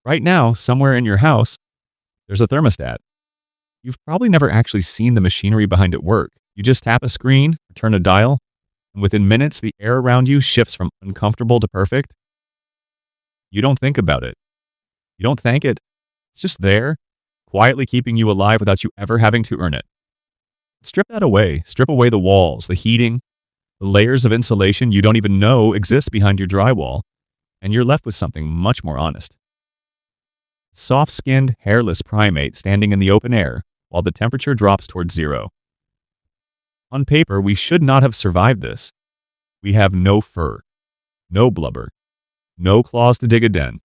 Right now, somewhere in your house, there's a thermostat. You've probably never actually seen the machinery behind it work. You just tap a screen, or turn a dial, and within minutes, the air around you shifts from uncomfortable to perfect. You don't think about it. You don't thank it. It's just there, quietly keeping you alive without you ever having to earn it. Strip that away. Strip away the walls, the heating, the layers of insulation you don't even know exist behind your drywall, and you're left with something much more honest. Soft-skinned, hairless primate standing in the open air while the temperature drops towards zero. On paper, we should not have survived this. We have no fur, no blubber, no claws to dig a den.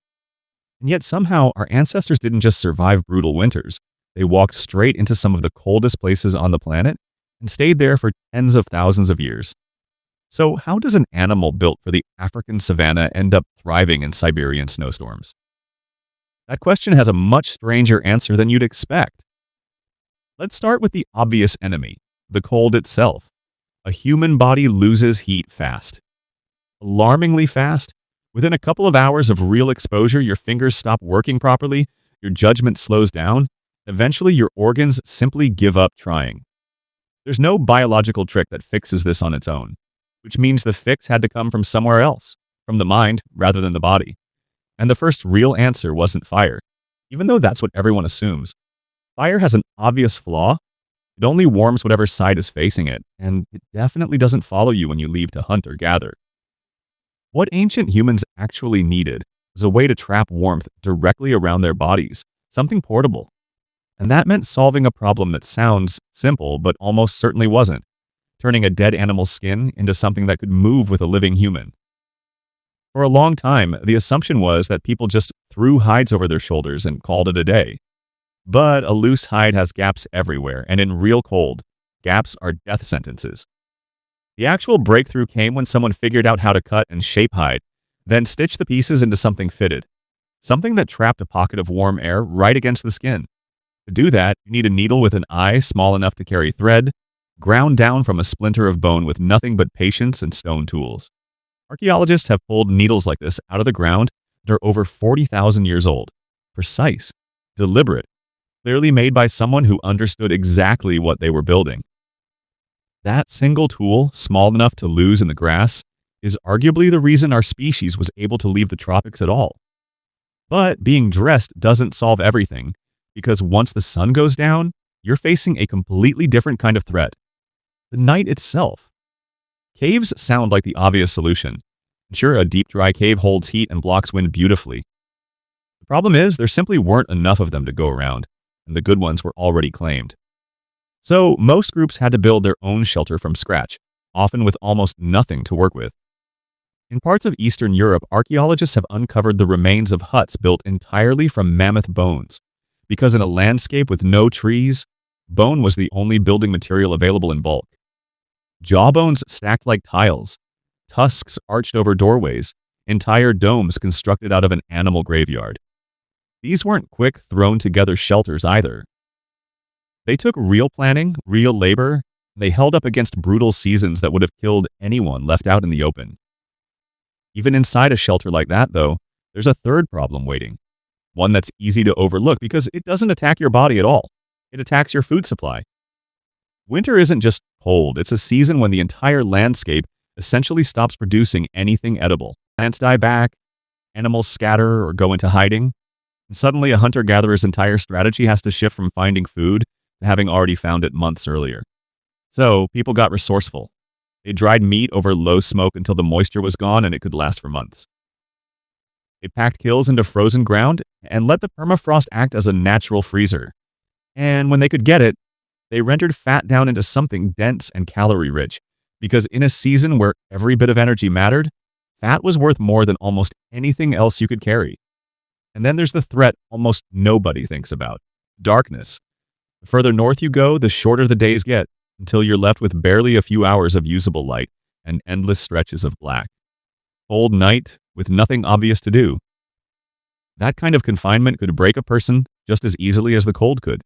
And yet somehow our ancestors didn't just survive brutal winters. They walked straight into some of the coldest places on the planet and stayed there for tens of thousands of years. So how does an animal built for the African savanna end up thriving in Siberian snowstorms? That question has a much stranger answer than you'd expect. Let's start with the obvious enemy, the cold itself. A human body loses heat fast. Alarmingly fast. Within a couple of hours of real exposure, your fingers stop working properly, your judgment slows down, eventually your organs simply give up trying. There's no biological trick that fixes this on its own, which means the fix had to come from somewhere else, from the mind rather than the body. And the first real answer wasn't fire, even though that's what everyone assumes. Fire has an obvious flaw. It only warms whatever side is facing it, and it definitely doesn't follow you when you leave to hunt or gather. What ancient humans actually needed was a way to trap warmth directly around their bodies, something portable. And that meant solving a problem that sounds simple but almost certainly wasn't, turning a dead animal's skin into something that could move with a living human. For a long time, the assumption was that people just threw hides over their shoulders and called it a day. But a loose hide has gaps everywhere, and in real cold, gaps are death sentences. The actual breakthrough came when someone figured out how to cut and shape hide, then stitch the pieces into something fitted, something that trapped a pocket of warm air right against the skin. To do that, you need a needle with an eye small enough to carry thread, ground down from a splinter of bone with nothing but patience and stone tools. Archaeologists have pulled needles like this out of the ground that are over 40,000 years old. Precise, deliberate, clearly made by someone who understood exactly what they were building. That single tool, small enough to lose in the grass, is arguably the reason our species was able to leave the tropics at all. But being dressed doesn't solve everything, because once the sun goes down, you're facing a completely different kind of threat. The night itself. Caves sound like the obvious solution. Sure, a deep, dry cave holds heat and blocks wind beautifully. The problem is, there simply weren't enough of them to go around, and the good ones were already claimed. So, most groups had to build their own shelter from scratch, often with almost nothing to work with. In parts of Eastern Europe, archaeologists have uncovered the remains of huts built entirely from mammoth bones, because in a landscape with no trees, bone was the only building material available in bulk. Jawbones stacked like tiles, tusks arched over doorways, entire domes constructed out of an animal graveyard. These weren't quick, thrown-together shelters either. They took real planning, real labor, and they held up against brutal seasons that would have killed anyone left out in the open. Even inside a shelter like that, though, there's a third problem waiting. One that's easy to overlook because it doesn't attack your body at all. It attacks your food supply. Winter isn't just cold, it's a season when the entire landscape essentially stops producing anything edible. Plants die back, animals scatter or go into hiding, and suddenly a hunter-gatherer's entire strategy has to shift from finding food to having already found it months earlier. So, people got resourceful. They dried meat over low smoke until the moisture was gone and it could last for months. They packed kills into frozen ground and let the permafrost act as a natural freezer. And when they could get it, they rendered fat down into something dense and calorie-rich, because in a season where every bit of energy mattered, fat was worth more than almost anything else you could carry. And then there's the threat almost nobody thinks about: darkness. The further north you go, the shorter the days get, until you're left with barely a few hours of usable light and endless stretches of black. Cold night with nothing obvious to do. That kind of confinement could break a person just as easily as the cold could.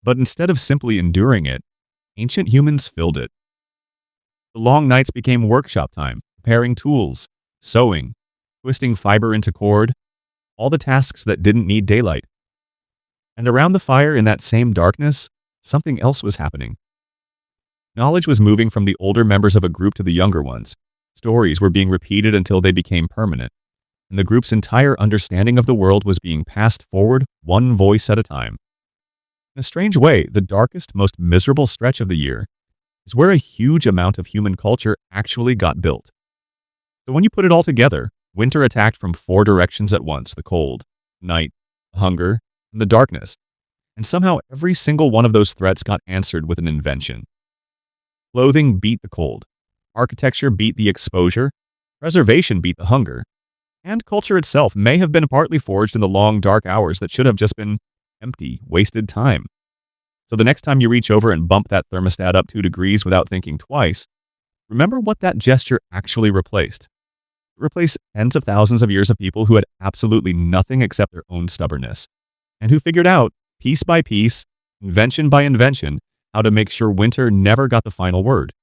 But instead of simply enduring it, ancient humans filled it. The long nights became workshop time, preparing tools, sewing, twisting fiber into cord, all the tasks that didn't need daylight. And around the fire in that same darkness, something else was happening. Knowledge was moving from the older members of a group to the younger ones. Stories were being repeated until they became permanent, and the group's entire understanding of the world was being passed forward one voice at a time. In a strange way, the darkest, most miserable stretch of the year is where a huge amount of human culture actually got built. So when you put it all together, winter attacked from 4 directions at once: the cold, night, hunger, and the darkness. And somehow every single one of those threats got answered with an invention. Clothing beat the cold, architecture beat the exposure, preservation beat the hunger, and culture itself may have been partly forged in the long dark hours that should have just been empty, wasted time. So the next time you reach over and bump that thermostat up 2 degrees without thinking twice, remember what that gesture actually replaced. It replaced tens of thousands of years of people who had absolutely nothing except their own stubbornness, and who figured out, piece by piece, invention by invention, how to make sure winter never got the final word.